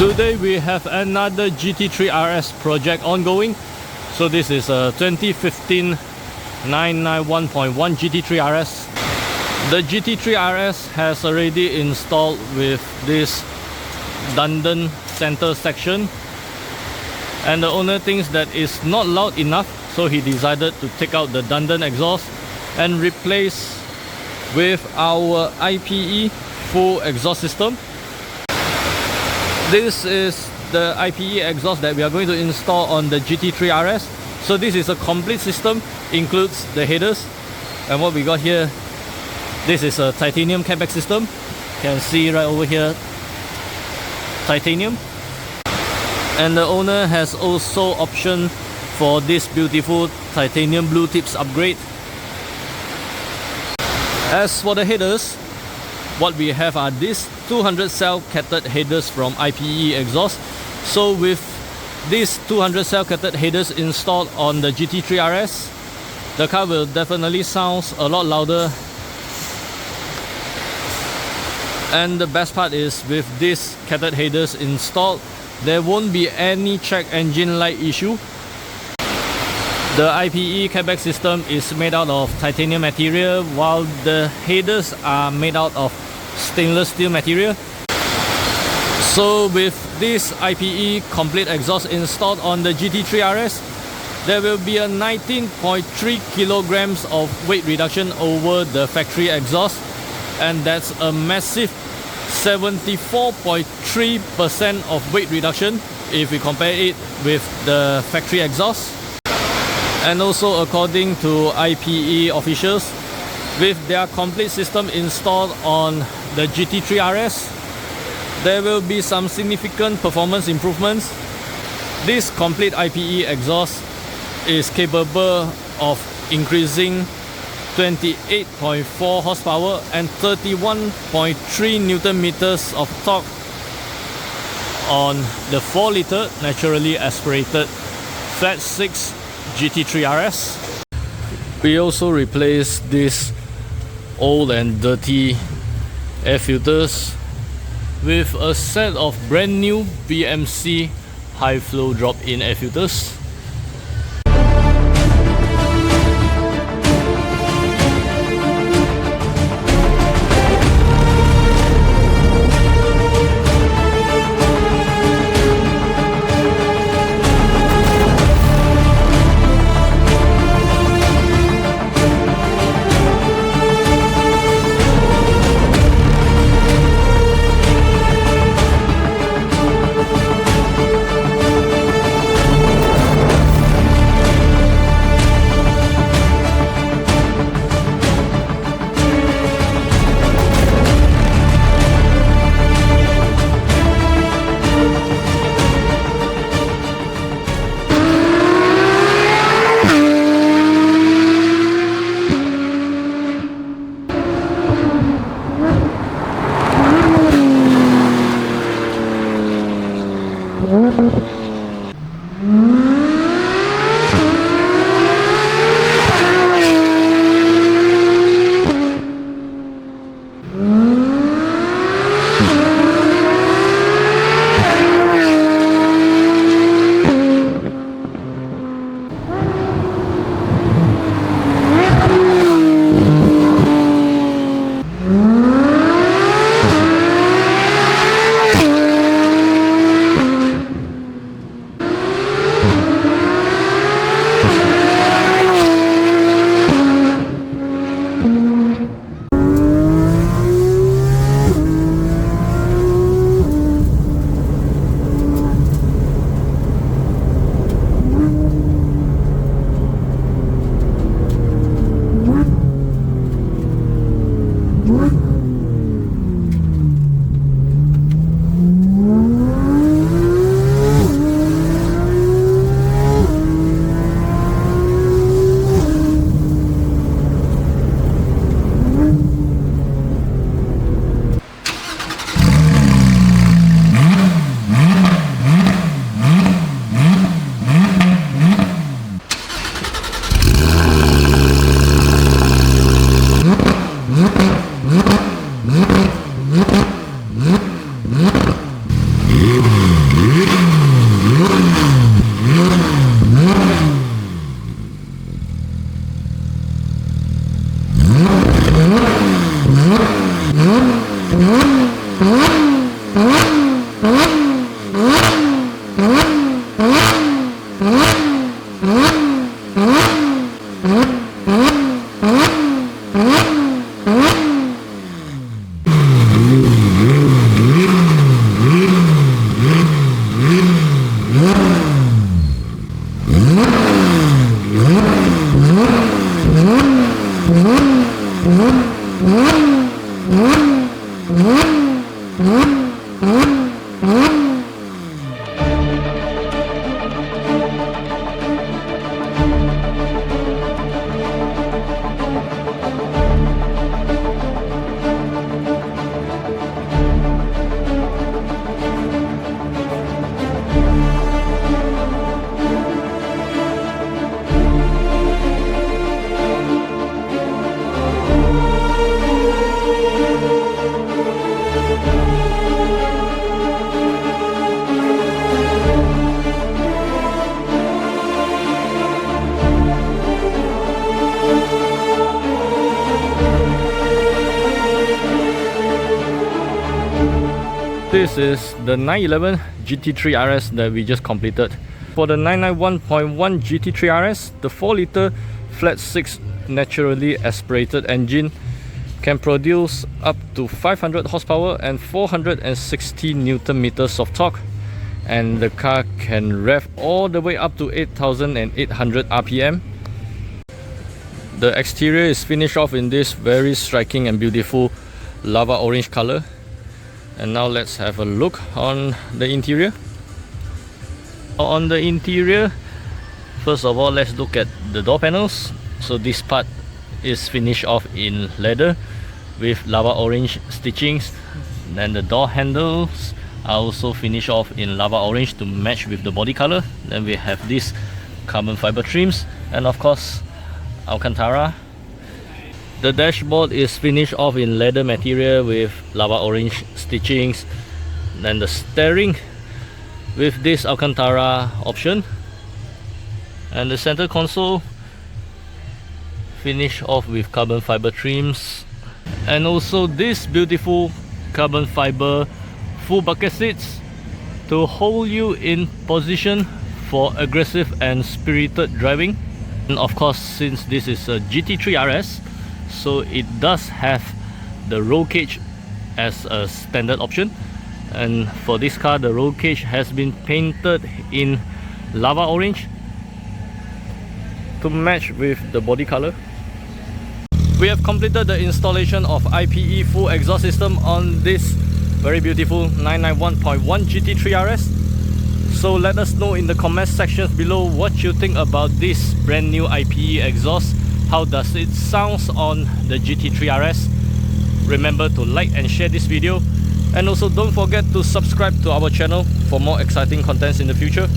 Today we have another GT3 RS project ongoing. So this is a 2015 991.1 GT3 RS. The GT3 RS has already installed with this Dundon center section, and the owner thinks that it's not loud enough, so he decided to take out the Dundon exhaust and replace with our IPE full exhaust system. This is the IPE exhaust that we are going to install on the GT3 RS. So this is a complete system, includes the headers, and what we got here, this is a titanium catback system. You can see right over here, titanium. And the owner has also optioned for this beautiful titanium blue tips upgrade. As for the headers, what we have are these 200 cell catted headers from IPE Exhaust. So with these 200 cell catted headers installed on the GT3 RS, the car will definitely sound a lot louder. And the best part is, with these catted headers installed, there won't be any check engine light issue. The IPE catback system is made out of titanium material, while the headers are made out of stainless steel material. So with this IPE complete exhaust installed on the GT3 RS, there will be a 19.3 kilograms of weight reduction over the factory exhaust, and that's a massive 74.3% of weight reduction if we compare it with the factory exhaust. And also, according to IPE officials, with their complete system installed on the GT3 RS, there will be some significant performance improvements. This complete IPE exhaust is capable of increasing 28.4 horsepower and 31.3 Newton meters of torque on the 4-liter naturally aspirated Flatsix GT3 RS. We also replaced these old and dirty air filters with a set of brand new BMC high flow drop-in air filters. This is the 911 GT3 RS that we just completed. For the 991.1 GT3 RS, the 4-litre Flatsix naturally aspirated engine can produce up to 500 horsepower and 460 Newton meters of torque, and the car can rev all the way up to 8,800 RPM. The exterior is finished off in this very striking and beautiful lava orange color. And now let's have a look on the interior. On the interior, first of all, let's look at the door panels. So this part is finished off in leather with lava orange stitchings. Then the door handles are also finished off in lava orange to match with the body color. Then we have these carbon fiber trims, and of course Alcantara. The dashboard is finished off in leather material with lava orange stitchings. Then the steering with this Alcantara option, and the center console finished off with carbon fiber trims, and also this beautiful carbon fiber full bucket seats to hold you in position for aggressive and spirited driving. And of course, since this is a GT3 RS, so it does have the roll cage as a standard option. And for this car, the roll cage has been painted in lava orange to match with the body color. We have completed the installation of IPE full exhaust system on this very beautiful 991.1 GT3 RS. So let us know in the comment sections below what you think about this brand new IPE exhaust. How does it sound on the GT3 RS? Remember to like and share this video, and also don't forget to subscribe to our channel for more exciting contents in the future.